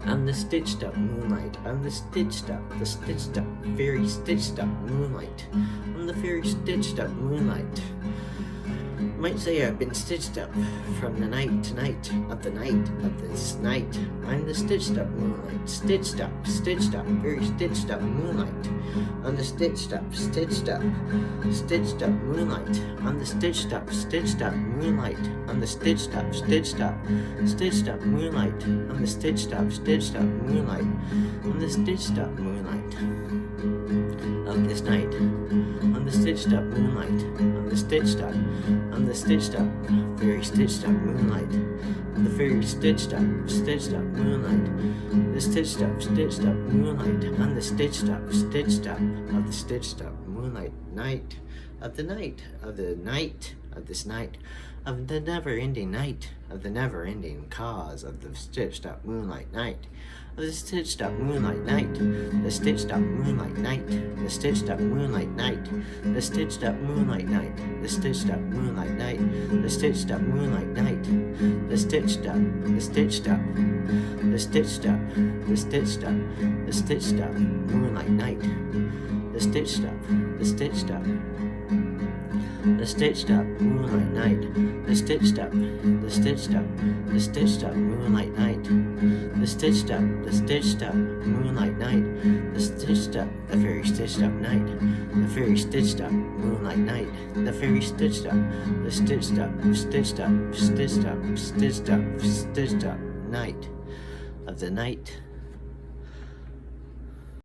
I'm the stitched up moonlight. I'm the stitched up, very stitched up moonlight. I'm the very stitched up moonlight. You might say I've been stitched up from the night to night of the night of this night. I'm the stitched up moonlight, stitched up, very stitched up moonlight. I'm the stitched up moonlight. I'm the stitched up moonlight. I'm the stitched up moonlight. I'm the stitched up moonlight. I'm the stitched up moonlight of this night. I'm the stitched up moonlight. I'm the stitched up, very stitched up moonlight. I'm the very stitched up moonlight. The stitched up moonlight. I'm the stitched up of the stitched up moonlight night of the night of the night of this night of the never-ending night of the never-ending cause of the stitched up moonlight night. Of the stitched up moonlight night, the stitched up moonlight night, the stitched up moonlight night, the stitched up moonlight night, the stitched up moonlight night, the stitched up moonlight night, the stitched up, the stitched up, the stitched up, the stitched up, the stitched up moonlight night, the stitched up, the stitched up. The stitched up moonlight night, the stitched up moonlight night, the stitched up moonlight night, the stitched up, the very stitched up night, the very stitched up moonlight night, the very stitched up, the stitched up night of the night